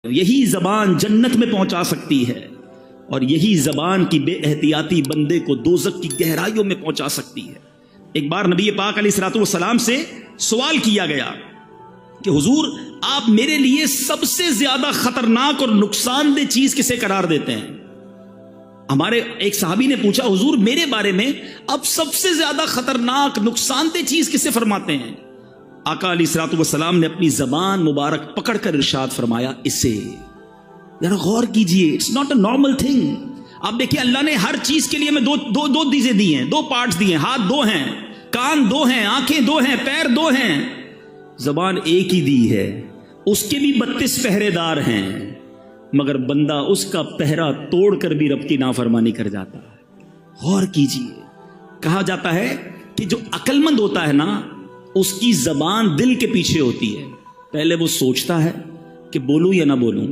یہی زبان جنت میں پہنچا سکتی ہے اور یہی زبان کی بے احتیاطی بندے کو دوزخ کی گہرائیوں میں پہنچا سکتی ہے۔ ایک بار نبی پاک علیہ الصلوۃ والسلام سے سوال کیا گیا کہ حضور آپ میرے لیے سب سے زیادہ خطرناک اور نقصان دہ چیز کسے قرار دیتے ہیں؟ ہمارے ایک صحابی نے پوچھا حضور میرے بارے میں اب سب سے زیادہ خطرناک نقصان دہ چیز کسے فرماتے ہیں؟ آقا علیہ الصلوۃ والسلام نے اپنی زبان مبارک پکڑ کر ارشاد فرمایا اسے ذرا غور کیجئے، it's not a normal thing. آپ دیکھیں اللہ نے ہر چیز کے لیے ہمیں دو چیزیں دی ہیں، دو پارٹس دیے ہیں، ہاتھ دو ہیں، کان دو ہیں، آنکھیں دو ہیں، پیر دو ہیں، زبان ایک ہی دی ہے، اس کے بھی 32 پہرے دار ہیں، مگر بندہ اس کا پہرا توڑ کر بھی رب کی نافرمانی کر جاتا ہے۔ غور کیجئے، کہا جاتا ہے کہ جو عقل مند ہوتا ہے نا اس کی زبان دل کے پیچھے ہوتی ہے، پہلے وہ سوچتا ہے کہ بولوں یا نہ بولوں،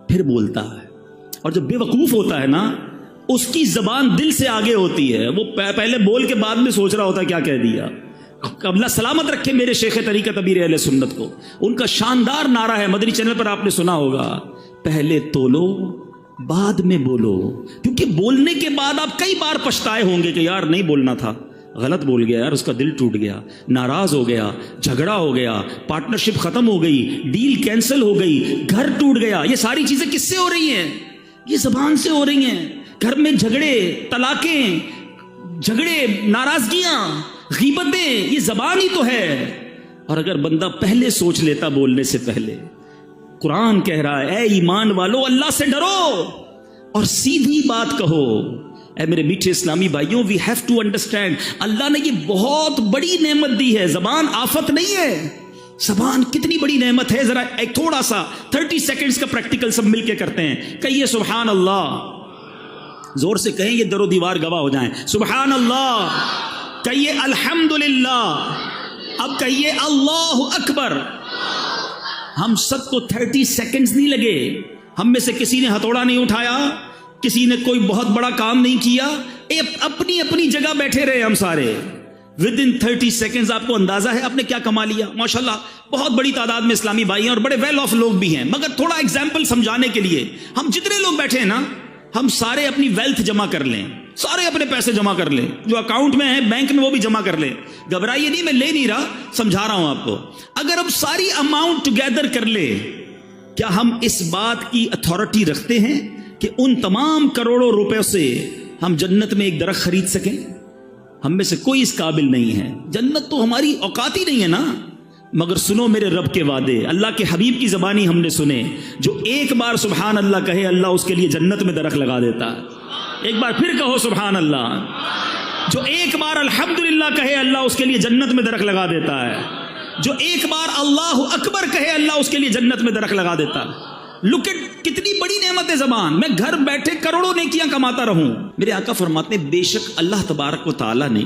پھر بولتا ہے، اور جو بے وقوف ہوتا ہے نا اس کی زبان دل سے آگے ہوتی ہے، وہ پہلے بول کے بعد میں سوچ رہا ہوتا ہے کیا کہہ دیا۔ اللہ سلامت رکھے میرے شیخ طریقت ابیر اہل سنت کو، ان کا شاندار نعرہ ہے، مدنی چینل پر آپ نے سنا ہوگا، پہلے تولو بعد میں بولو، کیونکہ بولنے کے بعد آپ کئی بار پچھتائے ہوں گے کہ یار نہیں بولنا تھا، غلط بول گیا یار، اس کا دل ٹوٹ گیا، ناراض ہو گیا، جھگڑا ہو گیا، پارٹنرشپ ختم ہو گئی، ڈیل کینسل ہو گئی، گھر ٹوٹ گیا۔ یہ ساری چیزیں کس سے ہو رہی ہیں؟ یہ زبان سے ہو رہی ہیں۔ گھر میں جھگڑے، طلاقیں، جھگڑے، ناراضگیاں، غیبتیں، یہ زبان ہی تو ہے۔ اور اگر بندہ پہلے سوچ لیتا بولنے سے پہلے، قرآن کہہ رہا ہے اے ایمان والو اللہ سے ڈرو اور سیدھی بات کہو۔ اے میرے میٹھے اسلامی بھائیوں، وی ہیو ٹو انڈرسٹینڈ، اللہ نے یہ بہت بڑی نعمت دی ہے، زبان آفت نہیں ہے۔ زبان کتنی بڑی نعمت ہے، ذرا ایک تھوڑا سا 30 سیکنڈز کا پریکٹیکل سب مل کے کرتے ہیں۔ کہیے سبحان اللہ، زور سے کہیں، یہ در و دیوار گواہ ہو جائیں۔ سبحان اللہ، کہیے الحمدللہ، اب کہیے اللہ اکبر۔ ہم سب کو 30 سیکنڈز نہیں لگے، ہم میں سے کسی نے ہتھوڑا نہیں اٹھایا، کسی نے کوئی بہت بڑا کام نہیں کیا، اپنی اپنی جگہ بیٹھے رہے ہم سارے۔ ودن 30 سیکنڈز آپ کو اندازہ ہے آپ نے کیا کما لیا؟ ماشاءاللہ بہت بڑی تعداد میں اسلامی بھائی ہیں اور بڑے ویل آف لوگ بھی ہیں، مگر تھوڑا ایگزامپل سمجھانے کے لیے ہم جتنے لوگ بیٹھے ہیں نا، ہم سارے اپنی ویلتھ جمع کر لیں، سارے اپنے پیسے جمع کر لیں، جو اکاؤنٹ میں ہیں بینک میں وہ بھی جمع کر لیں۔ گھبرائیے نہیں، میں لے نہیں رہا، سمجھا رہا ہوں آپ کو۔ اگر ہم ساری اماؤنٹ ٹوگیدر کر لے، کیا ہم اس بات کی اتھارٹی رکھتے ہیں کہ ان تمام کروڑوں روپے سے ہم جنت میں ایک درخت خرید سکیں؟ ہم میں سے کوئی اس قابل نہیں ہے، جنت تو ہماری اوقات ہی نہیں ہے نا۔ مگر سنو میرے رب کے وعدے، اللہ کے حبیب کی زبانی ہم نے سنے، جو ایک بار سبحان اللہ کہے اللہ اس کے لیے جنت میں درخت لگا دیتا ہے۔ ایک بار پھر کہو سبحان اللہ۔ جو ایک بار الحمدللہ کہے اللہ اس کے لیے جنت میں درخت لگا دیتا ہے۔ جو ایک بار اللہ اکبر کہے اللہ اس کے لیے جنت میں درخت لگا دیتا ہے۔ لک ایٹ، کتنی بڑی نعمت ہے زبان۔ میں گھر بیٹھے کروڑوں نیکیاں کماتا رہوں۔ میرے آقا فرماتے ہیں بے شک اللہ تبارک و تعالی نے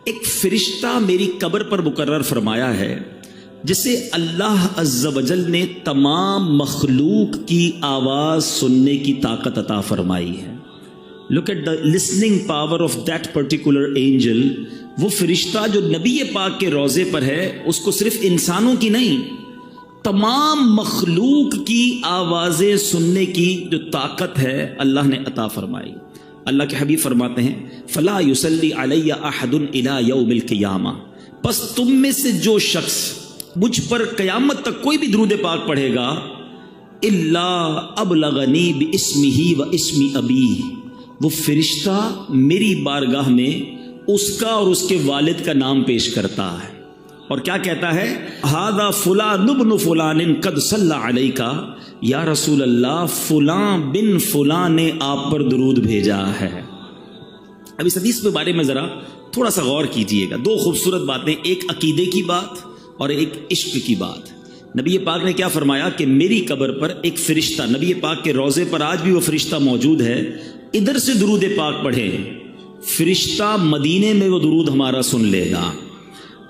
ایک فرشتہ میری قبر پر مقرر فرمایا ہے، جسے اللہ عز و جل نے تمام مخلوق کی آواز سننے کی طاقت عطا فرمائی ہے۔ Look at the listening power of that particular angel. وہ فرشتہ جو نبی پاک کے روضے پر ہے، اس کو صرف انسانوں کی نہیں، تمام مخلوق کی آوازیں سننے کی جو طاقت ہے اللہ نے عطا فرمائی۔ اللہ کے حبیب فرماتے ہیں فلا یصلی علی احد الی یوم القیامہ، پس تم میں سے جو شخص مجھ پر قیامت تک کوئی بھی درود پاک پڑھے گا، الا ابلغنی باسمہ و اسم ابیہ، وہ فرشتہ میری بارگاہ میں اس کا اور اس کے والد کا نام پیش کرتا ہے، اور کیا کہتا ہے ھذا فلان ابن فلان قد صلی علیک، یا رسول اللہ فلاں بن فلاں نے آپ پر درود بھیجا ہے۔ اب اس حدیث کے بارے میں ذرا تھوڑا سا غور کیجئے گا، دو خوبصورت باتیں، ایک عقیدے کی بات اور ایک عشق کی بات۔ نبی پاک نے کیا فرمایا کہ میری قبر پر ایک فرشتہ، نبی پاک کے روضے پر آج بھی وہ فرشتہ موجود ہے، ادھر سے درود پاک پڑھے، فرشتہ مدینے میں وہ درود ہمارا سن لے گا۔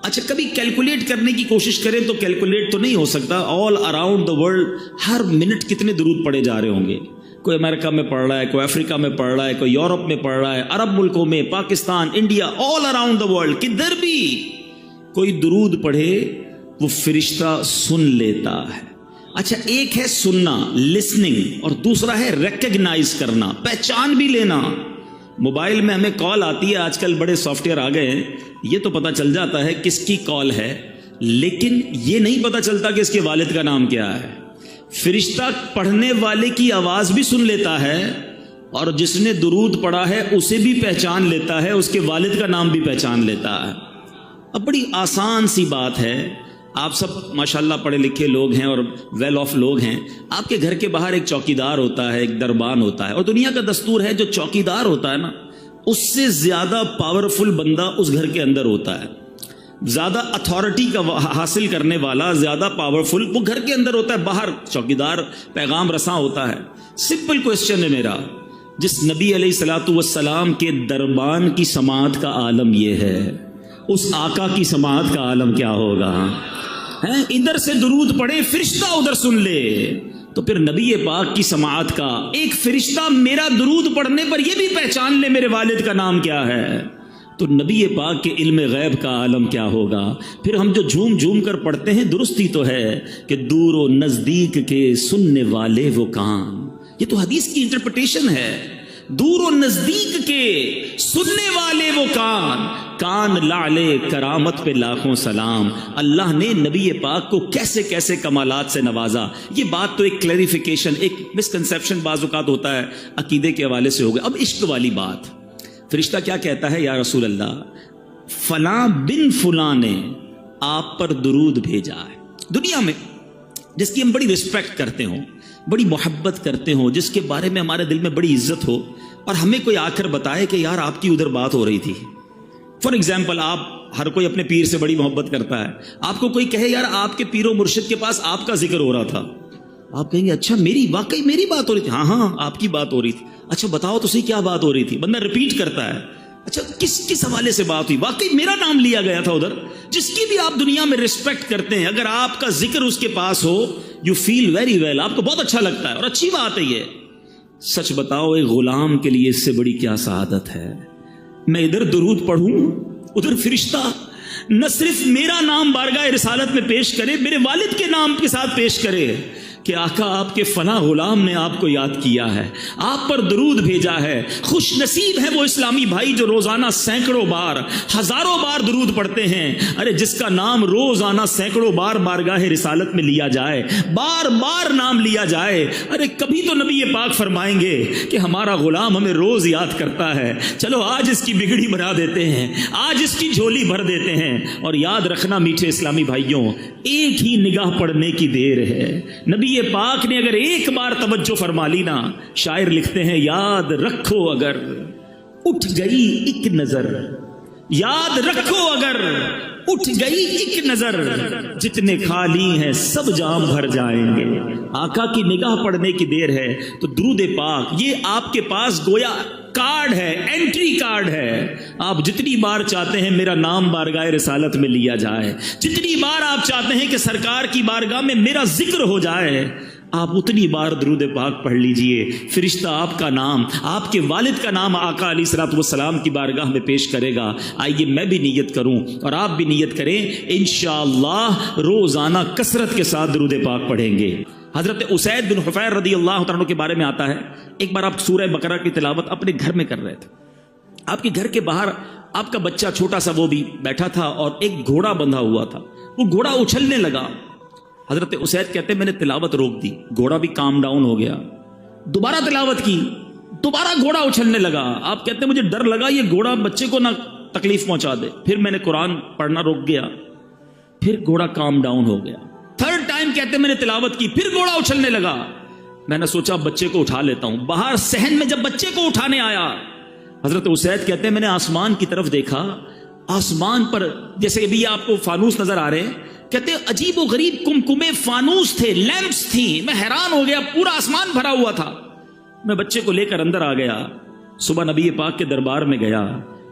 اچھا کبھی کیلکولیٹ کرنے کی کوشش کریں تو کیلکولیٹ تو نہیں ہو سکتا، all around the world Hare minute کتنے درود پڑے جا رہے ہوں گے۔ کوئی امریکہ میں پڑھ رہا ہے، کوئی افریقہ میں پڑھ رہا ہے، کوئی یورپ میں پڑھ رہا ہے، عرب ملکوں میں، Pakistan, India, all around the world, کدھر بھی کوئی درود پڑھے وہ فرشتہ سن لیتا ہے۔ اچھا ایک ہے سننا لسننگ اور دوسرا ہے ریکگنائز کرنا, پہچان بھی لینا. موبائل میں ہمیں کال آتی ہے, آج کل بڑے سافٹ ویئر آ گئے ہیں, یہ تو پتہ چل جاتا ہے کس کی کال ہے, لیکن یہ نہیں پتہ چلتا کہ اس کے والد کا نام کیا ہے. فرشتہ پڑھنے والے کی آواز بھی سن لیتا ہے اور جس نے درود پڑھا ہے اسے بھی پہچان لیتا ہے, اس کے والد کا نام بھی پہچان لیتا ہے. اب بڑی آسان سی بات ہے, آپ سب ماشاءاللہ پڑھے لکھے لوگ ہیں اور ویل آف لوگ ہیں. آپ کے گھر کے باہر ایک چوکیدار ہوتا ہے, ایک دربان ہوتا ہے, اور دنیا کا دستور ہے جو چوکیدار ہوتا ہے نا اس سے زیادہ پاورفل بندہ اس گھر کے اندر ہوتا ہے. زیادہ اتھارٹی کا حاصل کرنے والا, زیادہ پاورفل وہ گھر کے اندر ہوتا ہے, باہر چوکیدار پیغام رساں ہوتا ہے. سمپل کوشچن ہے میرا, جس نبی علیہ الصلوۃ والسلام کے دربان کی سماعت کا عالم یہ ہے, اس آقا کی سماعت کا عالم کیا ہوگا؟ ادھر سے درود پڑھے فرشتہ ادھر سن لے, تو پھر نبی پاک کی سماعت کا ایک فرشتہ میرا درود پڑھنے پر یہ بھی پہچان لے میرے والد کا نام کیا ہے, تو نبی پاک کے علم غیب کا عالم کیا ہوگا؟ پھر ہم جو جھوم جھوم کر پڑھتے ہیں درست ہی تو ہے کہ دور و نزدیک کے سننے والے وہ کان, یہ تو حدیث کی انٹرپریٹیشن ہے. دور و نزدیک کے سننے والے وہ کان لعلے کرامت پہ لاکھوں سلام. اللہ نے نبی پاک کو کیسے کیسے کمالات سے نوازا. یہ بات تو ایک کلیریفیکیشن, ایک مسکنسیپشن بعض اوقات ہوتا ہے عقیدے کے حوالے سے ہو گیا. اب عشق والی بات, فرشتہ کیا کہتا ہے, یا رسول اللہ فلاں بن فلاں نے آپ پر درود بھیجا ہے. دنیا میں جس کی ہم بڑی رسپیکٹ کرتے ہوں, بڑی محبت کرتے ہوں, جس کے بارے میں ہمارے دل میں بڑی عزت ہو, اور ہمیں کوئی آ کر بتائے کہ یار آپ کی ادھر بات ہو رہی تھی. فار ایگزامپل, آپ ہر کوئی اپنے پیر سے بڑی محبت کرتا ہے, آپ کو کوئی کہے یار آپ کے پیر و مرشد کے پاس آپ کا ذکر ہو رہا تھا, آپ کہیں گے اچھا واقعی میری بات ہو رہی تھی؟ ہاں آپ کی بات ہو رہی تھی. اچھا بتاؤ تو صحیح کیا بات ہو رہی تھی. بندہ ریپیٹ کرتا ہے, اچھا کس حوالے سے بات ہوئی؟ واقعی میرا نام لیا گیا تھا ادھر. جس کی بھی آپ دنیا میں رسپیکٹ کرتے ہیں, اگر آپ کا ذکر اس کے پاس ہو, یو فیل ویری ویل, آپ کو بہت اچھا لگتا ہے, اور اچھی بات ہے یہ. سچ بتاؤ ایک غلام کے لیے اس سے بڑی کیا سعادت ہے؟ میں ادھر درود پڑھوں, ادھر فرشتہ نہ صرف میرا نام بارگاہ رسالت میں پیش کرے, میرے والد کے نام کے ساتھ پیش کرے کہ آقا آپ کے فلاں غلام نے آپ کو یاد کیا ہے, آپ پر درود بھیجا ہے. خوش نصیب ہے وہ اسلامی بھائی جو روزانہ سینکڑوں بار, ہزاروں بار درود پڑھتے ہیں. ارے جس کا نام روزانہ سینکڑوں بار بارگاہ رسالت میں لیا جائے, بار بار نام لیا جائے, ارے کبھی تو نبی پاک فرمائیں گے کہ ہمارا غلام ہمیں روز یاد کرتا ہے, چلو آج اس کی بگڑی بنا دیتے ہیں, آج اس کی جھولی بھر دیتے ہیں. اور یاد رکھنا میٹھے اسلامی بھائیوں, ایک ہی نگاہ پڑھنے کی دیر ہے. نبی پاک نے اگر ایک بار توجہ فرما لی نا, شاعر لکھتے ہیں یاد رکھو اگر اٹھ گئی ایک نظر, یاد رکھو اگر اٹھ گئی ایک نظر, جتنے خالی ہیں سب جام بھر جائیں گے. آقا کی نگاہ پڑھنے کی دیر ہے تو درود پاک یہ آپ کے پاس گویا کارڈ ہے, انٹری کارڈ ہے. آپ جتنی بار چاہتے ہیں میرا نام بارگاہ رسالت میں لیا جائے, جتنی بار آپ چاہتے ہیں کہ سرکار کی بارگاہ میں میرا ذکر ہو جائے, آپ اتنی بار درود پاک پڑھ لیجئے. فرشتہ آپ کا نام, آپ کے والد کا نام آقا علیہ الصلوۃ والسلام کی بارگاہ میں پیش کرے گا. آئیے میں بھی نیت کروں اور آپ بھی نیت کریں, انشاءاللہ روزانہ کثرت کے ساتھ درود پاک پڑھیں گے. حضرت اسید بن حفیر رضی اللہ عنہ کے بارے میں آتا ہے, ایک بار آپ سورہ بقرہ کی تلاوت اپنے گھر میں کر رہے تھے, آپ کے گھر کے باہر آپ کا بچہ چھوٹا سا وہ بھی بیٹھا تھا اور ایک گھوڑا بندھا ہوا تھا, وہ گھوڑا اچھلنے لگا. حضرت اسید کہتے ہیں میں نے تلاوت روک دی, گھوڑا بھی کام ڈاؤن ہو گیا, دوبارہ تلاوت کی, دوبارہ گھوڑا اچھلنے لگا. آپ کہتے ہیں مجھے ڈر لگا یہ گھوڑا بچے کو نہ تکلیف پہنچا دے, پھر میں نے قرآن پڑھنا روک گیا, پھر گھوڑا کام ڈاؤن ہو گیا. تھرڈ ٹائم کہتے ہیں میں نے تلاوت کی, پھر گھوڑا اچھلنے لگا. میں نے سوچا بچے کو اٹھا لیتا ہوں. باہر صحن میں جب بچے کو اٹھانے آیا, حضرت اسید کہتے ہیں میں نے آسمان کی طرف دیکھا, آسمان پر جیسے ابھی آپ کو فانوس نظر آ رہے ہیں, کہتے ہیں عجیب و غریب کمکمے فانوس تھے, لیمپس تھیں. میں حیران ہو گیا, پورا آسمان بھرا ہوا تھا. میں بچے کو لے کر اندر آ گیا, صبح نبی پاک کے دربار میں گیا,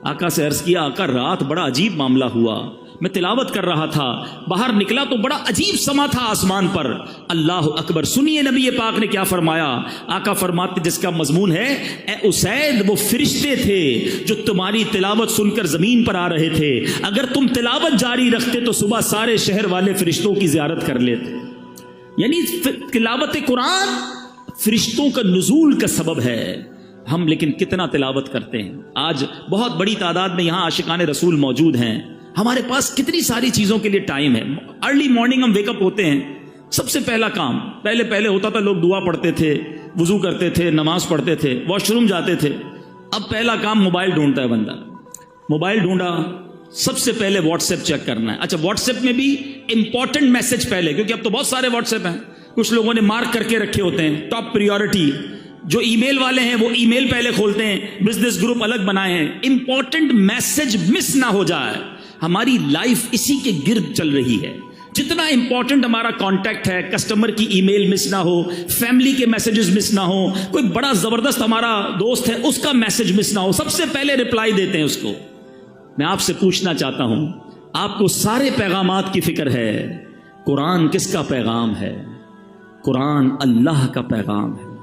آقا سے عرض کیا آقا رات بڑا عجیب معاملہ ہوا, میں تلاوت کر رہا تھا, باہر نکلا تو بڑا عجیب سما تھا آسمان پر. اللہ اکبر. سنیے نبی پاک نے کیا فرمایا. آقا فرماتے جس کا مضمون ہے اے اسید وہ فرشتے تھے جو تمہاری تلاوت سن کر زمین پر آ رہے تھے, اگر تم تلاوت جاری رکھتے تو صبح سارے شہر والے فرشتوں کی زیارت کر لیتے. یعنی تلاوت قرآن فرشتوں کا نزول کا سبب ہے. ہم لیکن کتنا تلاوت کرتے ہیں؟ آج بہت بڑی تعداد میں یہاں عاشقان رسول موجود ہیں. ہمارے پاس کتنی ساری چیزوں کے لیے ٹائم ہے. ارلی مارننگ ہم ویک اپ ہوتے ہیں, سب سے پہلا کام پہلے ہوتا تھا, لوگ دعا پڑھتے تھے, وضو کرتے تھے, نماز پڑھتے تھے, واش روم جاتے تھے. اب پہلا کام موبائل ڈھونڈتا ہے بندہ. موبائل ڈھونڈا, سب سے پہلے واٹس ایپ چیک کرنا ہے. اچھا واٹس ایپ میں بھی امپورٹنٹ میسج پہلے, کیونکہ اب تو بہت سارے واٹس ایپ ہیں, کچھ لوگوں نے مارک کر کے رکھے ہوتے ہیں ٹاپ پریورٹی. جو ای میل والے ہیں وہ ای میل پہلے کھولتے ہیں, بزنس گروپ الگ بنائے ہیں. امپورٹنٹ میسج مس نہ ہو جائے. ہماری لائف اسی کے گرد چل رہی ہے. جتنا امپورٹنٹ ہمارا کانٹیکٹ ہے, کسٹمر کی ای میل مس نہ ہو, فیملی کے میسیجز مس نہ ہو, کوئی بڑا زبردست ہمارا دوست ہے اس کا میسج مس نہ ہو, سب سے پہلے رپلائی دیتے ہیں اس کو. میں آپ سے پوچھنا چاہتا ہوں, آپ کو سارے پیغامات کی فکر ہے, قرآن کس کا پیغام ہے؟ قرآن اللہ کا پیغام ہے.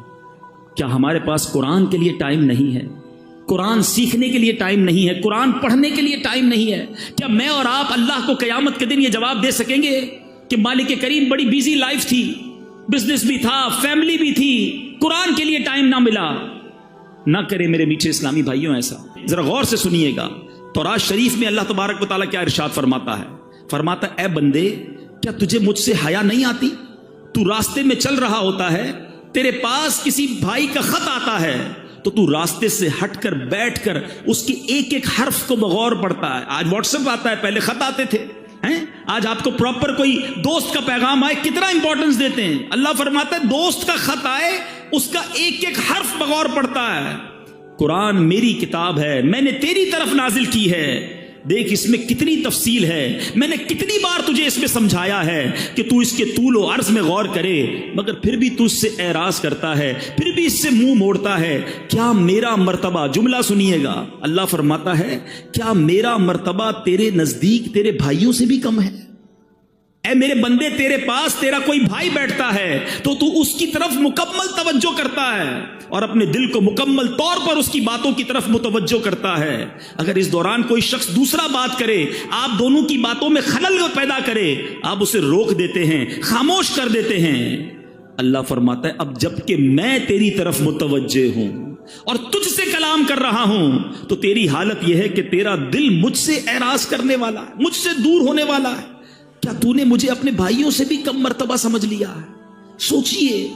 کیا ہمارے پاس قرآن کے لیے ٹائم نہیں ہے؟ قرآن سیکھنے کے لیے ٹائم نہیں ہے؟ قرآن پڑھنے کے لیے ٹائم نہیں ہے؟ کیا میں اور آپ اللہ کو قیامت کے دن یہ جواب دے سکیں گے کہ مالک کریم بڑی بیزی لائف تھی, بزنس بھی تھا, فیملی بھی تھی, قرآن کے لیے ٹائم نہ ملا؟ نہ کرے میرے میٹھے اسلامی بھائیوں ایسا. ذرا غور سے سنیے گا, تورات شریف میں اللہ تبارک و تعالیٰ کیا ارشاد فرماتا ہے؟ فرماتا ہے, اے بندے کیا تجھے مجھ سے حیا نہیں آتی؟ تو راستے میں چل رہا ہوتا ہے, تیرے پاس کسی بھائی کا خط آتا ہے تو تو راستے سے ہٹ کر بیٹھ کر اس کی ایک ایک حرف کو بغور پڑھتا ہے. آج واٹس ایپ آتا ہے, پہلے خط آتے تھے. آج آپ کو پراپر کوئی دوست کا پیغام آئے کتنا امپورٹنس دیتے ہیں. اللہ فرماتا ہے دوست کا خط آئے اس کا ایک ایک حرف بغور پڑھتا ہے. قرآن میری کتاب ہے, میں نے تیری طرف نازل کی ہے, دیکھ اس میں کتنی تفصیل ہے, میں نے کتنی بار تجھے اس میں سمجھایا ہے کہ تو اس کے طول و عرض میں غور کرے, مگر پھر بھی تو اس سے اعراض کرتا ہے, پھر بھی اس سے منہ موڑتا ہے. کیا میرا مرتبہ, جملہ سنیے گا, اللہ فرماتا ہے کیا میرا مرتبہ تیرے نزدیک تیرے بھائیوں سے بھی کم ہے؟ اے میرے بندے, تیرے پاس تیرا کوئی بھائی بیٹھتا ہے تو تو اس کی طرف مکمل توجہ کرتا ہے اور اپنے دل کو مکمل طور پر اس کی باتوں کی طرف متوجہ کرتا ہے. اگر اس دوران کوئی شخص دوسرا بات کرے, آپ دونوں کی باتوں میں خلل پیدا کرے, آپ اسے روک دیتے ہیں, خاموش کر دیتے ہیں. اللہ فرماتا ہے اب جب کہ میں تیری طرف متوجہ ہوں اور تجھ سے کلام کر رہا ہوں تو تیری حالت یہ ہے کہ تیرا دل مجھ سے اعراض کرنے والا ہے, مجھ سے دور ہونے والا ہے. کیا تو نے مجھے اپنے بھائیوں سے بھی کم مرتبہ سمجھ لیا ہے؟ سوچئے,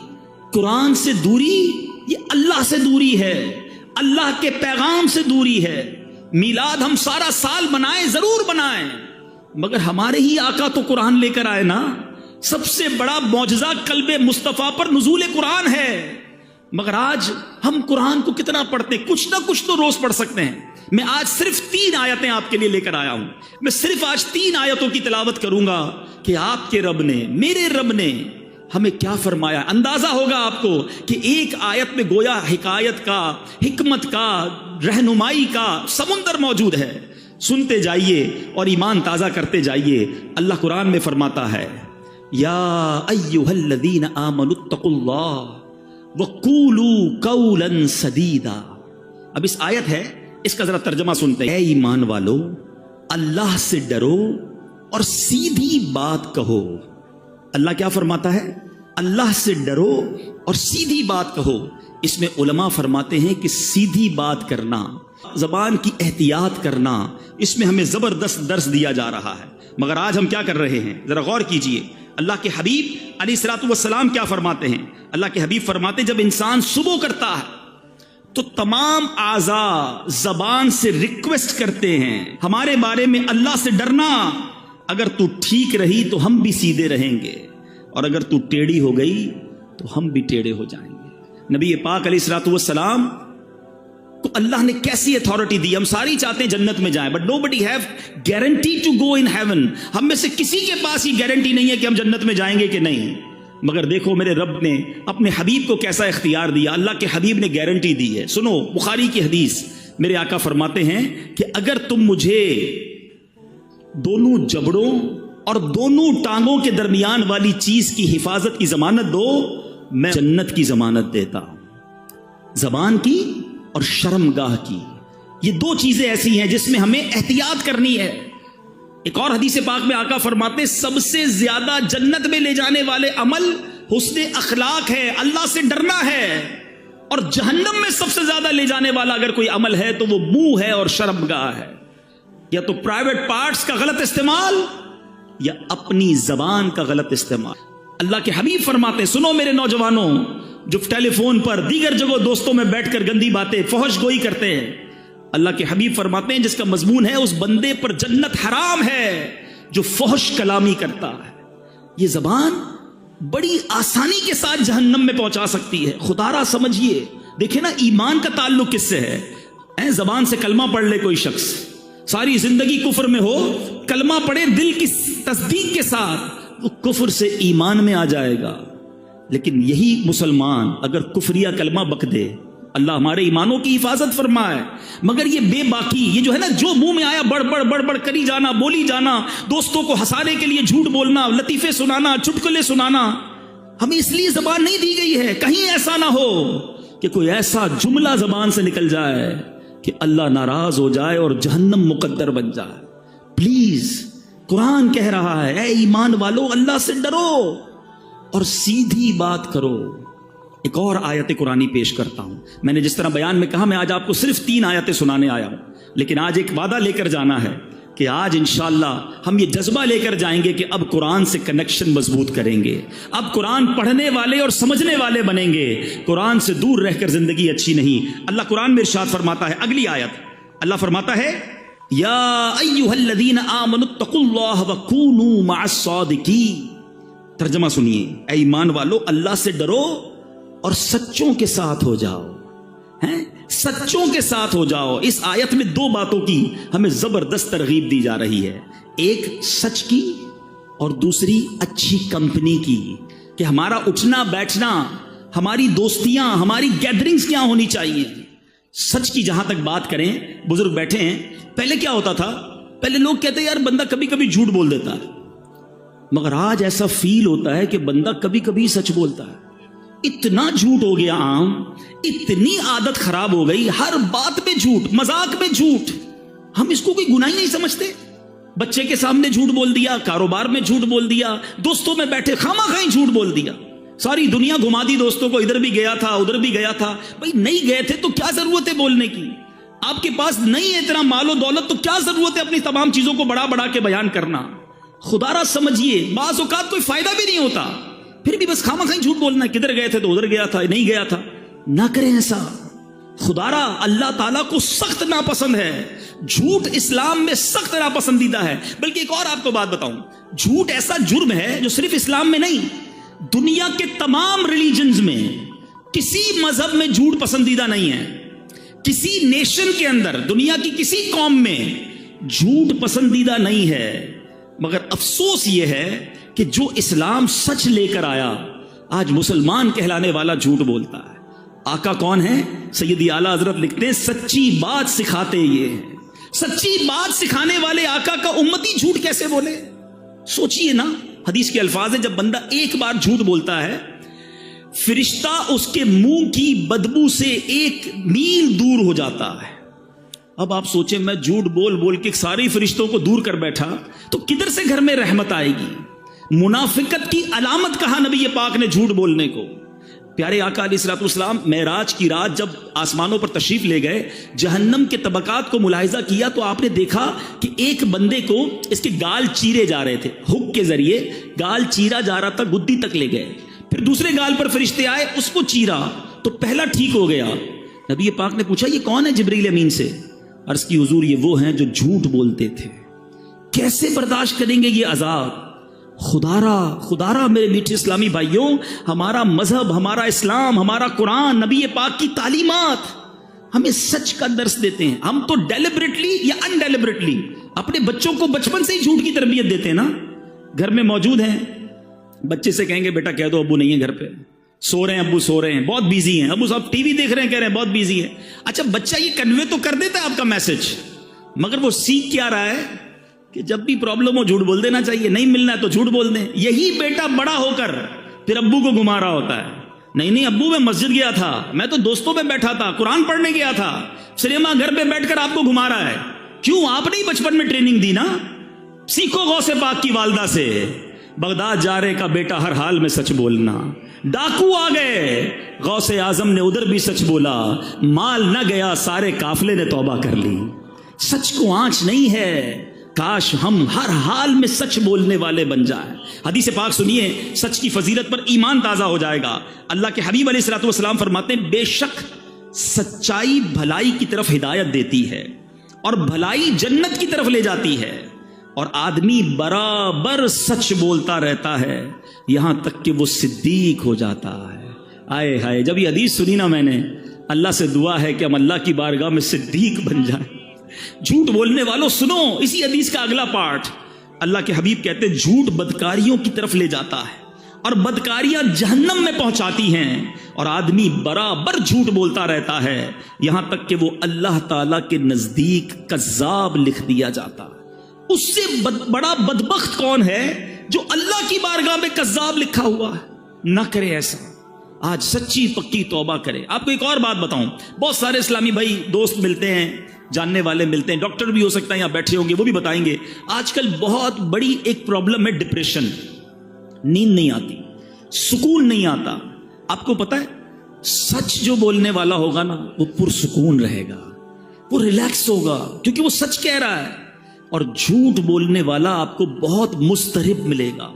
قرآن سے دوری یہ اللہ سے دوری ہے, اللہ کے پیغام سے دوری ہے. میلاد ہم سارا سال منائیں, ضرور منائیں, مگر ہمارے ہی آقا تو قرآن لے کر آئے نا. سب سے بڑا معجزہ قلب مصطفیٰ پر نزول قرآن ہے. مگر آج ہم قرآن کو کتنا پڑھتے؟ کچھ نہ کچھ تو روز پڑھ سکتے ہیں. میں آج صرف 3 آیتیں آپ کے لیے لے کر آیا ہوں. میں صرف آج 3 آیتوں کی تلاوت کروں گا کہ آپ کے رب نے, میرے رب نے ہمیں کیا فرمایا. اندازہ ہوگا آپ کو کہ ایک آیت میں گویا حکایت کا, حکمت کا, رہنمائی کا سمندر موجود ہے. سنتے جائیے اور ایمان تازہ کرتے جائیے. اللہ قرآن میں فرماتا ہے یا ایھا الذین آمنوا اتقوا اللہ وقولوا قولا سدیدا. اب اس آیت ہے, اس کا ذرا ترجمہ سنتے ہیں. اے ایمان والو, اللہ سے ڈرو اور سیدھی بات کہو. اللہ کیا فرماتا ہے؟ اللہ سے ڈرو اور سیدھی بات کہو. اس میں علماء فرماتے ہیں کہ سیدھی بات کرنا, زبان کی احتیاط کرنا, اس میں ہمیں زبردست درس دیا جا رہا ہے. مگر آج ہم کیا کر رہے ہیں؟ ذرا غور کیجئے. اللہ کے حبیب علیہ الصلوۃ والسلام کیا فرماتے ہیں؟ اللہ کے حبیب فرماتے ہیں جب انسان صبح کرتا ہے تو تمام اعضاء زبان سے ریکویسٹ کرتے ہیں ہمارے بارے میں اللہ سے ڈرنا. اگر تو ٹھیک رہی تو ہم بھی سیدھے رہیں گے, اور اگر تو ٹیڑھی ہو گئی تو ہم بھی ٹیڑھے ہو جائیں گے. نبی پاک علیہ الصلوۃ والسلام کو اللہ نے کیسی اتھارٹی دی. ہم ساری چاہتے ہیں جنت میں جائیں, but nobody have guarantee to go in heaven. ہم میں سے کسی کے پاس یہ گارنٹی نہیں ہے کہ ہم جنت میں جائیں گے کہ نہیں. مگر دیکھو میرے رب نے اپنے حبیب کو کیسا اختیار دیا. اللہ کے حبیب نے گارنٹی دی ہے. سنو, بخاری کی حدیث, میرے آقا فرماتے ہیں کہ اگر تم مجھے دونوں جبڑوں اور دونوں ٹانگوں کے درمیان والی چیز کی حفاظت کی ضمانت دو, میں جنت کی ضمانت دیتا ہوں. زبان کی اور شرمگاہ کی, یہ 2 چیزیں ایسی ہیں جس میں ہمیں احتیاط کرنی ہے. ایک اور حدیث پاک میں آقا فرماتے ہیں سب سے زیادہ جنت میں لے جانے والے عمل حسن اخلاق ہے، اللہ سے ڈرنا ہے، اور جہنم میں سب سے زیادہ لے جانے والا اگر کوئی عمل ہے تو وہ منہ ہے اور شرمگاہ ہے، یا تو پرائیویٹ پارٹس کا غلط استعمال یا اپنی زبان کا غلط استعمال۔ اللہ کے حبیب فرماتے ہیں سنو میرے نوجوانوں جو ٹیلی فون پر دیگر جگہوں دوستوں میں بیٹھ کر گندی باتیں فحش گوئی کرتے ہیں، اللہ کے حبیب فرماتے ہیں جس کا مضمون ہے اس بندے پر جنت حرام ہے جو فحش کلامی کرتا ہے۔ یہ زبان بڑی آسانی کے ساتھ جہنم میں پہنچا سکتی ہے، خدا را سمجھیے۔ دیکھیں نا ایمان کا تعلق کس سے ہے؟ زبان سے کلمہ پڑھ لے کوئی شخص، ساری زندگی کفر میں ہو، کلمہ پڑھے دل کی تصدیق کے ساتھ، وہ کفر سے ایمان میں آ جائے گا۔ لیکن یہی مسلمان اگر کفریہ کلمہ بک دے، اللہ ہمارے ایمانوں کی حفاظت فرمائے، مگر یہ بے باکی، یہ جو ہے نا جو منہ میں آیا بڑھ بڑھ کری جانا، بولی جانا، دوستوں کو ہنسانے کے لیے جھوٹ بولنا، لطیفے سنانا، چٹکلے سنانا، ہمیں اس لیے زبان نہیں دی گئی ہے کہیں ایسا نہ ہو کہ کوئی ایسا جملہ زبان سے نکل جائے کہ اللہ ناراض ہو جائے اور جہنم مقدر بن جائے۔ پلیز، قرآن کہہ رہا ہے اے ایمان والو اللہ سے ڈرو اور سیدھی بات کرو۔ ایک اور آیت قرآنی پیش کرتا ہوں۔ میں نے جس طرح بیان میں کہا میں آج آپ کو صرف 3 آیتیں سنانے آیا ہوں، لیکن آج ایک وعدہ لے کر جانا ہے کہ آج انشاءاللہ ہم یہ جذبہ لے کر جائیں گے کہ اب قرآن سے کنیکشن مضبوط کریں گے، اب قرآن پڑھنے والے اور سمجھنے والے بنیں گے، قرآن سے دور رہ کر زندگی اچھی نہیں۔ اللہ قرآن میں ارشاد فرماتا ہے، اگلی آیت اللہ فرماتا ہے یا ایھا الذین آمنوا اتقوا اللہ وکونوا مع الصادقین۔ ترجمہ سنیے، اے ایمان والو اللہ سے ڈرو اور سچوں کے ساتھ ہو جاؤ، ہیں سچوں کے ساتھ ہو جاؤ۔ اس آیت میں 2 باتوں کی ہمیں زبردست ترغیب دی جا رہی ہے، ایک سچ کی اور دوسری اچھی کمپنی کی، کہ ہمارا اٹھنا بیٹھنا، ہماری دوستیاں، ہماری گیدرنگز کیا ہونی چاہیے۔ سچ کی جہاں تک بات کریں، بزرگ بیٹھے ہیں، پہلے کیا ہوتا تھا؟ پہلے لوگ کہتے ہیں یار بندہ کبھی کبھی جھوٹ بول دیتا ہے، مگر آج ایسا فیل ہوتا ہے کہ بندہ کبھی کبھی سچ بولتا ہے۔ اتنا جھوٹ ہو گیا عام، اتنی عادت خراب ہو گئی، ہر بات میں جھوٹ، مذاق میں جھوٹ، ہم اس کو کوئی گناہ ہی نہیں سمجھتے۔ بچے کے سامنے جھوٹ بول دیا، کاروبار میں جھوٹ بول دیا، دوستوں میں بیٹھے خواہ مخواہ جھوٹ بول دیا، ساری دنیا گھما دی دوستوں کو، ادھر بھی گیا تھا ادھر بھی گیا تھا۔ بھائی نہیں گئے تھے تو کیا ضرورت ہے بولنے کی؟ آپ کے پاس نہیں ہے اتنا مال و دولت تو کیا ضرورت ہے اپنی تمام چیزوں کو بڑا بڑا کے بیان کرنا؟ خدا را سمجھیے، بعض اوقات کوئی فائدہ بھی نہیں ہوتا، پھر بھی بس خواہ مخواہ جھوٹ بولنا، کدھر گئے تھے تو ادھر گیا تھا، نہیں گیا تھا۔ نہ کریں ایسا، خدا را اللہ تعالیٰ کو سخت ناپسند ہے، جھوٹ اسلام میں سخت ناپسندیدہ ہے۔ بلکہ ایک اور آپ کو بات بتاؤں، جھوٹ ایسا جرم ہے جو صرف اسلام میں نہیں، دنیا کے تمام ریلیجنز میں کسی مذہب میں جھوٹ پسندیدہ نہیں ہے، کسی نیشن کے اندر، دنیا کی کسی قوم میں جھوٹ پسندیدہ نہیں ہے، مگر افسوس یہ ہے کہ جو اسلام سچ لے کر آیا، آج مسلمان کہلانے والا جھوٹ بولتا ہے۔ آقا کون ہے؟ سیدی اعلیٰ حضرت لکھتے ہیں سچی بات سکھاتے یہ ہیں۔ سچی بات سکھانے والے آقا کا امتی جھوٹ کیسے بولے؟ سوچئے نا، حدیث کے الفاظ ہیں جب بندہ ایک بار جھوٹ بولتا ہے، فرشتہ اس کے منہ کی بدبو سے 1 میل دور ہو جاتا ہے۔ اب آپ سوچیں میں جھوٹ بول بول کے ساری فرشتوں کو دور کر بیٹھا تو کدھر سے گھر میں رحمت آئے گی؟ منافقت کی علامت کہا نبی پاک نے جھوٹ بولنے کو۔ پیارے آقا علیہ الصلوۃ والسلام معراج کی رات جب آسمانوں پر تشریف لے گئے، جہنم کے طبقات کو ملاحظہ کیا تو آپ نے دیکھا کہ ایک بندے کو اس کے گال چیرے جا رہے تھے، ہک کے ذریعے گال چیرا جا رہا تھا، گدی تک لے گئے، پھر دوسرے گال پر فرشتے آئے، اس کو چیرا تو پہلا ٹھیک ہو گیا۔ نبی پاک نے پوچھا یہ کون ہے؟ جبریل امین سے عرض کی حضور یہ وہ ہیں جو جھوٹ بولتے تھے۔ کیسے برداشت کریں گے یہ عذاب؟ خدا را میرے میٹھے اسلامی بھائیوں، ہمارا مذہب، ہمارا اسلام، ہمارا قرآن، نبی پاک کی تعلیمات ہمیں سچ کا درس دیتے ہیں۔ ہم تو ڈیلیبریٹلی یا ان ڈیلیبریٹلی اپنے بچوں کو بچپن سے ہی جھوٹ کی تربیت دیتے ہیں نا۔ گھر میں موجود ہیں، بچے سے کہیں گے بیٹا کہہ دو ابو نہیں ہے گھر پہ، سو رہے ہیں ابو، سو رہے ہیں، بہت بیزی ہیں ابو صاحب، ٹی وی دیکھ رہے ہیں، کہہ رہے ہیں بہت بیزی ہے۔ اچھا بچہ یہ کنوے تو کر دیتا ہے آپ کا میسج، مگر وہ سیکھ کیا رہا ہے کہ جب بھی پرابلم ہو جھوٹ بول دینا چاہیے، نہیں ملنا ہے تو جھوٹ بول دیں۔ یہی بیٹا بڑا ہو کر پھر ابو کو گھما رہا ہوتا ہے، نہیں ابو میں مسجد گیا تھا، میں تو دوستوں میں بیٹھا تھا، قرآن پڑھنے گیا تھا، سنیما گھر پہ بیٹھ کر آپ کو گھما رہا ہے۔ کیوں؟ آپ نے بچپن میں ٹریننگ دی نا، سیکھو غوث پاک کی والدہ سے، بغداد جا رہے کا بیٹا ہر حال میں سچ بولنا۔ ڈاکو آ گئے، غوث اعظم نے ادھر بھی سچ بولا، مال نہ گیا، سارے قافلے نے توبہ کر لی۔ سچ کو آنچ نہیں ہے، کاش ہم ہر حال میں سچ بولنے والے بن جائیں۔ حدیث پاک سنیے، سچ کی فضیلت پر ایمان تازہ ہو جائے گا۔ اللہ کے حبیب علیہ الصلوۃ والسلام فرماتے ہیں، بے شک سچائی بھلائی کی طرف ہدایت دیتی ہے اور بھلائی جنت کی طرف لے جاتی ہے، اور آدمی برابر سچ بولتا رہتا ہے یہاں تک کہ وہ صدیق ہو جاتا ہے۔ آئے ہائے، جب یہ حدیث سنی نا میں نے، اللہ سے دعا ہے کہ ہم اللہ کی بارگاہ میں صدیق بن جائیں۔ جھوٹ بولنے والوں سنو اسی حدیث کا اگلا پارٹ، اللہ کے حبیب کہتے ہیں جھوٹ بدکاریوں کی طرف لے جاتا ہے اور بدکاریاں جہنم میں پہنچاتی ہیں، اور آدمی برابر جھوٹ بولتا رہتا ہے یہاں تک کہ وہ اللہ تعالیٰ کے نزدیک کذاب لکھ دیا جاتا ہے۔ اس سے بڑا بدبخت کون ہے جو اللہ کی بارگاہ میں کذاب لکھا ہوا ہے؟ نہ کرے ایسا، آج سچی پکی توبہ کرے۔ آپ کو ایک اور بات بتاؤں، بہت سارے اسلامی بھائی دوست ملتے ہیں، جاننے والے ملتے ہیں، ڈاکٹر بھی ہو سکتا ہے یہاں بیٹھے ہوں گے، وہ بھی بتائیں گے آج کل بہت بڑی ایک پرابلم ہے ڈپریشن، نیند نہیں آتی، سکون نہیں آتا۔ آپ کو پتا ہے سچ جو بولنے والا ہوگا نا وہ پرسکون رہے گا، وہ ریلیکس ہوگا کیونکہ وہ سچ کہہ رہا ہے، اور جھوٹ بولنے والا آپ کو بہت مضطرب ملے گا،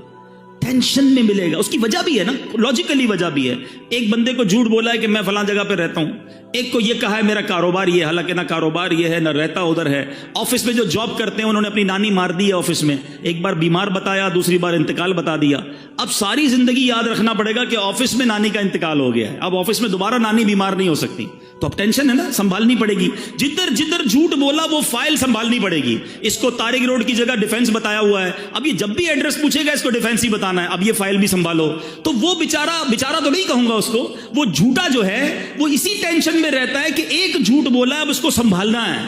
ٹینشن میں ملے گا۔ اس کی وجہ بھی ہے نا، لاجیکلی وجہ بھی ہے۔ ایک بندے کو جھوٹ بولا ہے کہ میں فلاں جگہ پہ رہتا ہوں، ایک کو یہ کہا ہے میرا کاروبار یہ ہے، حالانکہ نہ کاروبار یہ ہے نہ رہتا ادھر ہے۔ آفس میں جو جاب کرتے ہیں انہوں نے اپنی نانی مار دی ہے آفس میں، ایک بار بیمار بتایا، دوسری بار انتقال بتا دیا۔ اب ساری زندگی یاد رکھنا پڑے گا کہ آفس میں نانی کا انتقال ہو گیا ہے، اب آفس میں دوبارہ نانی بیمار نہیں ہو سکتی، تو اب ٹینشن ہے نا، سنبھالنی پڑے گی۔ جدھر جدھر جھوٹ بولا وہ فائل سنبھالنی پڑے گی۔ اس کو طارق روڈ کی جگہ ڈیفینس بتایا ہوا ہے، اب یہ جب بھی ایڈریس پوچھے گا اس کو ڈیفینس ہی بتانا ہے، اب یہ فائل بھی سنبھالو۔ تو وہ بیچارہ تو نہیں کہوں گا اس کو، وہ جھوٹا جو ہے وہ اسی ٹینشن میں رہتا ہے کہ ایک جھوٹ بولا اب اس کو سنبھالنا ہے۔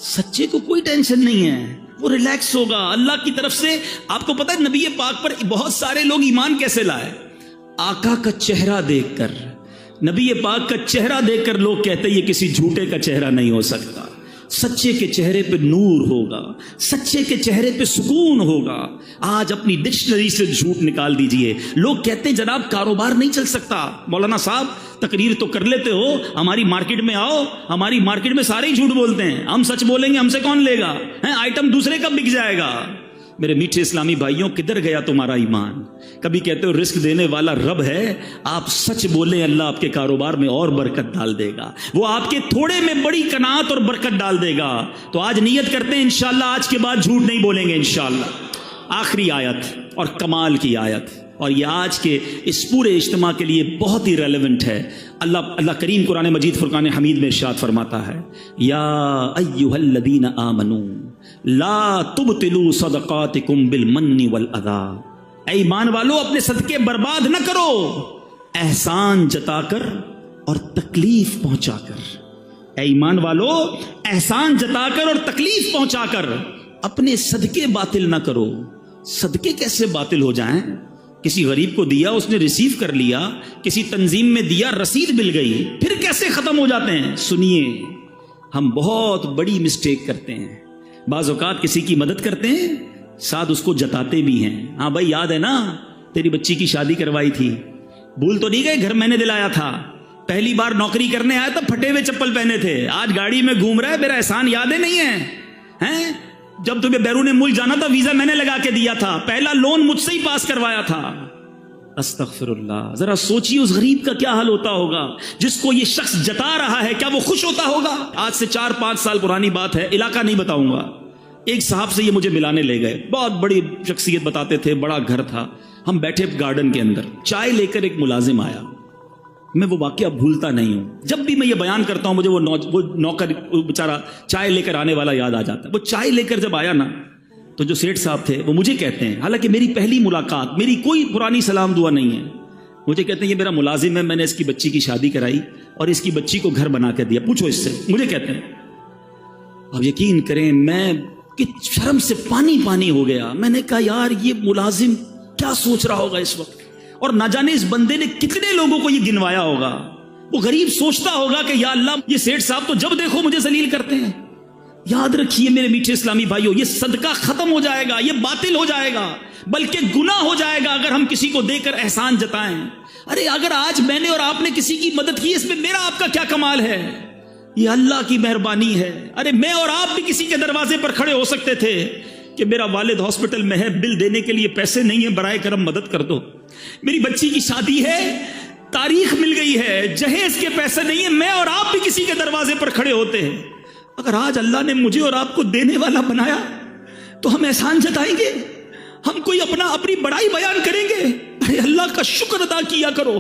سچے کو کوئی ٹینشن نہیں ہے، وہ ریلیکس ہوگا اللہ کی طرف سے۔ آپ کو پتا ہے نبی پاک پر بہت سارے لوگ ایمان کیسے لائے؟ آقا کا چہرہ دیکھ کر، نبی پاک کا چہرہ دیکھ کر لوگ کہتے ہیں یہ کسی جھوٹے کا چہرہ نہیں ہو سکتا، سچے کے چہرے پہ نور ہوگا، سچے کے چہرے پہ سکون ہوگا۔ آج اپنی ڈکشنری سے جھوٹ نکال دیجئے۔ لوگ کہتے ہیں جناب کاروبار نہیں چل سکتا۔ مولانا صاحب تقریر تو کر لیتے ہو، ہماری مارکیٹ میں آؤ، ہماری مارکیٹ میں سارے ہی جھوٹ بولتے ہیں، ہم سچ بولیں گے ہم سے کون لے گا؟ آئٹم دوسرے کا بک جائے گا۔ میرے میٹھے اسلامی بھائیوں، کدھر گیا تمہارا ایمان؟ کبھی کہتے ہو رزق دینے والا رب ہے، آپ سچ بولیں اللہ آپ کے کاروبار میں اور برکت ڈال دے گا، وہ آپ کے تھوڑے میں بڑی قناعت اور برکت ڈال دے گا۔ تو آج نیت کرتے ہیں انشاءاللہ آج کے بعد جھوٹ نہیں بولیں گے انشاءاللہ۔ آخری آیت اور کمال کی آیت، اور یہ آج کے اس پورے اجتماع کے لیے بہت ہی ریلیونٹ ہے۔ اللہ کریم قرآن مجید فرقان حمید میں ارشاد فرماتا ہے، یا ایھا الذین آمنوا لا تبطلوا صدقاتکم بالمن والاذی، اے ایمان والو اپنے صدقے برباد نہ کرو احسان جتا کر اور تکلیف پہنچا کر۔ اے ایمان والو احسان جتا کر اور تکلیف پہنچا کر اپنے صدقے باطل نہ کرو۔ صدقے کیسے باطل ہو جائیں؟ کسی غریب کو دیا اس نے ریسیو کر لیا، کسی تنظیم میں دیا رسید مل گئی، پھر کیسے ختم ہو جاتے ہیں؟ سنیے، ہم بہت بڑی مسٹیک کرتے ہیں۔ بعض اوقات کسی کی مدد کرتے ہیں، ساتھ اس کو جتاتے بھی ہیں، ہاں بھائی یاد ہے نا تیری بچی کی شادی کروائی تھی، بھول تو نہیں گئے گھر میں نے دلایا تھا، پہلی بار نوکری کرنے آیا تھا پھٹے ہوئے چپل پہنے تھے، آج گاڑی میں گھوم رہا ہے، میرا احسان یادیں نہیں ہے؟ جب تمہیں بیرون ملک جانا تھا ویزا میں نے لگا کے دیا تھا، پہلا لون مجھ سے ہی پاس کروایا تھا۔ استغفر اللہ، ذرا سوچیے اس غریب کا کیا حال ہوتا ہوگا جس کو یہ شخص جتا رہا ہے، کیا وہ خوش ہوتا ہوگا؟ آج سے 4-5 سال پرانی بات ہے، علاقہ نہیں بتاؤں گا، ایک صاحب سے یہ مجھے ملانے لے گئے، بہت بڑی شخصیت بتاتے تھے، بڑا گھر تھا، ہم بیٹھے گارڈن کے اندر، چائے لے کر ایک ملازم آیا، میں وہ واقعہ بھولتا نہیں ہوں، جب بھی میں یہ بیان کرتا ہوں مجھے وہ نوکر بیچارہ چائے لے کر آنے والا یاد آ جاتا ہے۔ وہ چائے لے کر جب آیا نا تو جو سیٹھ صاحب تھے وہ مجھے کہتے ہیں، حالانکہ میری پہلی ملاقات، میری کوئی پرانی سلام دعا نہیں ہے، مجھے کہتے ہیں یہ میرا ملازم ہے، میں نے اس کی بچی کی شادی کرائی اور اس کی بچی کو گھر بنا کے دیا، پوچھو اس سے، مجھے کہتے ہیں۔ اب یقین کریں میں کہ شرم سے پانی پانی ہو گیا، میں نے کہا یار یہ ملازم کیا سوچ رہا ہوگا اس وقت، اور نہ جانے اس بندے نے کتنے لوگوں کو یہ گنوایا ہوگا۔ وہ غریب سوچتا ہوگا کہ یا اللہ یہ سیٹھ صاحب تو جب دیکھو مجھے ذلیل کرتے ہیں، یاد رکھیے میرے میٹھے اسلامی بھائیوں، یہ صدقہ ختم ہو جائے گا، یہ باطل ہو جائے گا، بلکہ گناہ ہو جائے گا اگر ہم کسی کو دے کر احسان جتائیں۔ ارے اگر آج میں نے اور آپ نے کسی کی مدد کی، اس میں میرا آپ کا کیا کمال ہے؟ یہ اللہ کی مہربانی ہے۔ ارے میں اور آپ بھی کسی کے دروازے پر کھڑے ہو سکتے تھے کہ میرا والد ہاسپٹل میں ہے، بل دینے کے لیے پیسے نہیں ہیں، برائے کرم مدد کر دو۔ میری بچی کی شادی ہے، تاریخ مل گئی ہے، جہیز کے پیسے نہیں ہیں، میں اور آپ بھی کسی کے دروازے پر کھڑے ہوتے ہیں۔ اگر آج اللہ نے مجھے اور آپ کو دینے والا بنایا تو ہم احسان جتائیں گے؟ ہم کوئی اپنی بڑائی بیان کریں گے؟ ارے اللہ کا شکر ادا کیا کرو۔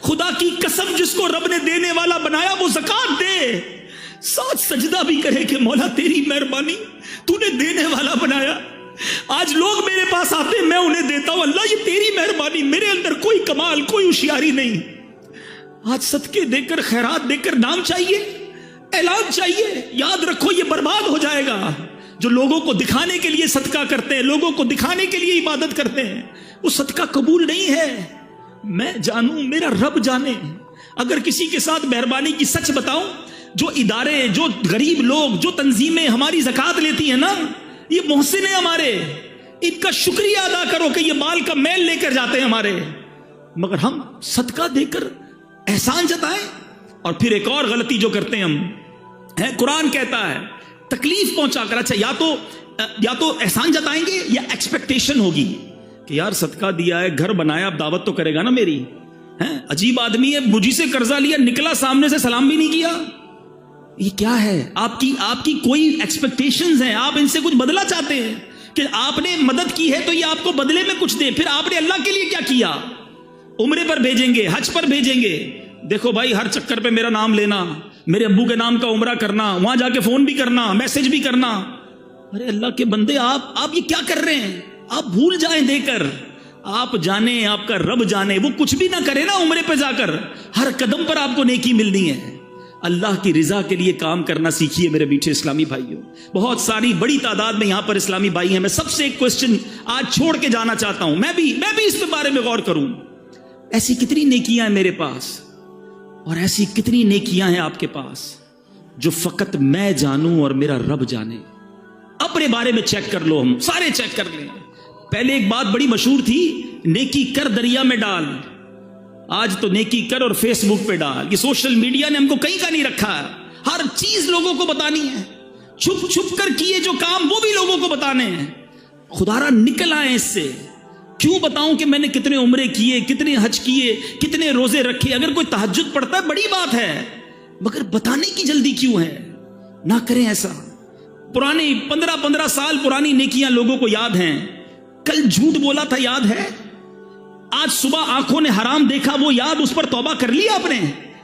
خدا کی قسم، جس کو رب نے دینے والا بنایا وہ زکات دے، ساتھ سجدہ بھی کرے کہ مولا تیری مہربانی، تو نے دینے والا بنایا۔ آج لوگ میرے پاس آتے ہیں، میں انہیں دیتا ہوں، اللہ یہ تیری مہربانی، میرے اندر کوئی کمال، کوئی ہوشیاری نہیں۔ آج صدقے دے کر، خیرات دے کر نام چاہیے، اعلان چاہیے، یاد رکھو یہ برباد ہو جائے گا۔ جو لوگوں کو دکھانے کے لیے صدقہ کرتے ہیں، لوگوں کو دکھانے کے لیے عبادت کرتے ہیں، وہ صدقہ قبول نہیں ہے۔ میں جانوں، میرا رب جانے۔ اگر کسی کے ساتھ مہربانی کی سچ بتاؤں، جو ادارے، جو غریب لوگ، جو تنظیمیں ہماری زکات لیتی ہیں نا، یہ محسن ہیں ہمارے، ان کا شکریہ ادا کرو کہ یہ مال کا میل لے کر جاتے ہیں ہمارے، مگر ہم صدقہ دے کر احسان جتائیں۔ اور پھر ایک اور غلطی جو کرتے ہیں ہم ہے، قرآن کہتا ہے تکلیف پہنچا کر، اچھا یا تو احسان جتائیں گے یا ایکسپیکٹیشن ہوگی کہ یار صدقہ دیا ہے، گھر بنایا، اب دعوت تو کرے گا نا میری، عجیب آدمی ہے، مجھی سے قرضہ لیا، نکلا سامنے سے سلام بھی نہیں کیا۔ یہ کیا ہے؟ آپ کی کوئی ایکسپیکٹیشنز ہیں، آپ ان سے کچھ بدلہ چاہتے ہیں کہ آپ نے مدد کی ہے تو یہ آپ کو بدلے میں کچھ دے۔ پھر آپ نے اللہ کے لیے کیا کیا؟ عمرے پر بھیجیں گے، حج پر بھیجیں گے، دیکھو بھائی ہر چکر پہ میرا نام لینا، میرے ابو کے نام کا عمرہ کرنا، وہاں جا کے فون بھی کرنا، میسج بھی کرنا۔ ارے اللہ کے بندے، آپ یہ کیا کر رہے ہیں؟ آپ بھول جائیں دے کر، آپ جانیں، آپ کا رب جانے، وہ کچھ بھی نہ کرے نا عمرے پہ جا کر، ہر قدم پر آپ کو نیکی ملنی ہے۔ اللہ کی رضا کے لیے کام کرنا سیکھیے میرے میٹھے اسلامی بھائیوں۔ بہت ساری بڑی تعداد میں یہاں پر اسلامی بھائی ہیں، میں سب سے ایک کوسچن آج چھوڑ کے جانا چاہتا ہوں، میں بھی اس کے بارے میں غور کروں۔ ایسی کتنی نیکیاں ہیں میرے پاس، اور ایسی کتنی نیکیاں ہیں آپ کے پاس جو فقط میں جانوں اور میرا رب جانے؟ اپنے بارے میں چیک کر لو، ہم سارے چیک کر لیں۔ پہلے ایک بات بڑی مشہور تھی، نیکی کر دریا میں ڈال، آج تو نیکی کر اور فیس بک پہ ڈال۔ یہ سوشل میڈیا نے ہم کو کہیں کا نہیں رکھا ہے، ہر چیز لوگوں کو بتانی ہے، چھپ چھپ کر کیے جو کام وہ بھی لوگوں کو بتانے ہیں۔ خدارا نکل آئے اس سے۔ کیوں بتاؤں کہ میں نے کتنے عمرے کیے، کتنے حج کیے، کتنے روزے رکھے؟ اگر کوئی تہجد پڑھتا ہے بڑی بات ہے، مگر بتانے کی جلدی کیوں ہے؟ نہ کریں ایسا۔ پرانی 15 سال پرانی نیکیاں لوگوں کو یاد ہیں۔ کل جھوٹ بولا تھا یاد ہے، آج صبح آنکھوں نے حرام دیکھا وہ یاد، اس پر توبہ کر لیا آپ نے؟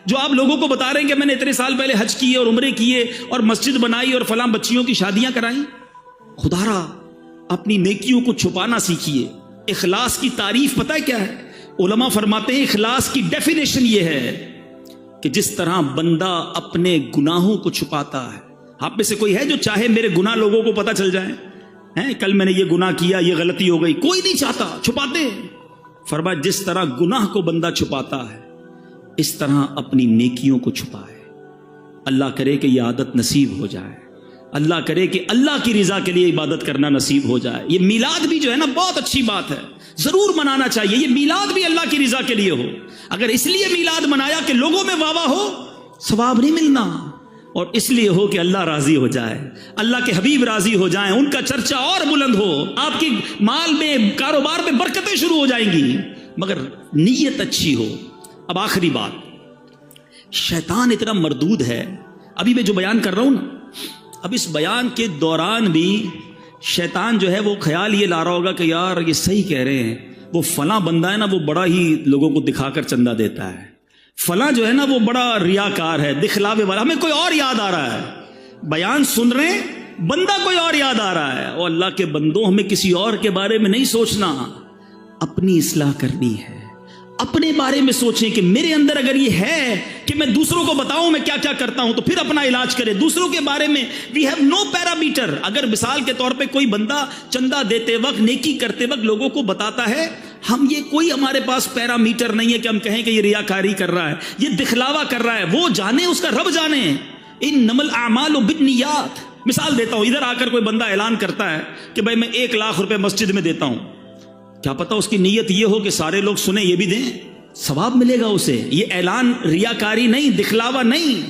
جو آپ لوگوں کو بتا رہے ہیں کہ میں نے اتنے سال پہلے حج کیے اور عمرے کیے اور مسجد بنائی اور فلاں بچیوں کی شادیاں کرائیں۔ خدارا اپنی نیکیوں کو چھپانا سیکھیے۔ اخلاص کی تعریف پتہ ہے کیا ہے؟ علماء فرماتے ہیں اخلاص کی ڈیفینیشن یہ ہے کہ جس طرح بندہ اپنے گناہوں کو چھپاتا ہے۔ آپ میں سے کوئی ہے جو چاہے میرے گناہ لوگوں کو پتہ چل جائیں؟ کل میں نے یہ گناہ کیا، یہ غلطی ہو گئی، کوئی نہیں چاہتا، چھپاتے۔ فرمایا جس طرح گناہ کو بندہ چھپاتا ہے اس طرح اپنی نیکیوں کو چھپائے۔ اللہ کرے کہ یہ عادت نصیب ہو جائے، اللہ کرے کہ اللہ کی رضا کے لیے عبادت کرنا نصیب ہو جائے۔ یہ میلاد بھی جو ہے نا بہت اچھی بات ہے، ضرور منانا چاہیے۔ یہ میلاد بھی اللہ کی رضا کے لیے ہو۔ اگر اس لیے میلاد منایا کہ لوگوں میں واہ واہ ہو، ثواب نہیں ملنا، اور اس لیے ہو کہ اللہ راضی ہو جائے، اللہ کے حبیب راضی ہو جائیں، ان کا چرچا اور بلند ہو، آپ کی مال میں، کاروبار میں برکتیں شروع ہو جائیں گی، مگر نیت اچھی ہو۔ اب آخری بات، شیطان اتنا مردود ہے، ابھی میں جو بیان کر رہا ہوں نا، اب اس بیان کے دوران بھی شیطان جو ہے وہ خیال یہ لا رہا ہوگا کہ یار یہ صحیح کہہ رہے ہیں، وہ فلاں بندہ ہے نا وہ بڑا ہی لوگوں کو دکھا کر چندہ دیتا ہے، فلاں جو ہے نا وہ بڑا ریاکار ہے، دکھلاوے والا، ہمیں کوئی اور یاد آ رہا ہے۔ بیان سن رہے ہیں، بندہ کوئی اور یاد آ رہا ہے۔ اور اللہ کے بندوں، ہمیں کسی اور کے بارے میں نہیں سوچنا، اپنی اصلاح کرنی ہے۔ اپنے بارے میں سوچیں کہ میرے اندر اگر یہ ہے کہ میں دوسروں کو بتاؤں میں کیا کیا کرتا ہوں، تو پھر اپنا علاج کریں۔ دوسروں کے بارے میں وی ہیو نو پیرامیٹر۔ اگر مثال کے طور پہ کوئی بندہ چندہ دیتے وقت، نیکی کرتے وقت لوگوں کو بتاتا ہے، ہم یہ کوئی ہمارے پاس پیرامیٹر نہیں ہے کہ ہم کہیں کہ یہ ریاکاری کر رہا ہے، یہ دکھلاوا کر رہا ہے۔ وہ جانے، اس کا رب جانے۔ انما الاعمال بالنیات، مثال دیتا ہوں، ادھر آ کر کوئی بندہ اعلان کرتا ہے کہ بھائی میں 1,00,000 روپے مسجد میں دیتا ہوں، کیا پتا اس کی نیت یہ ہو کہ سارے لوگ سنیں یہ بھی دیں، ثواب ملے گا اسے. یہ اعلان ریاکاری نہیں، دکھلاوا نہیں.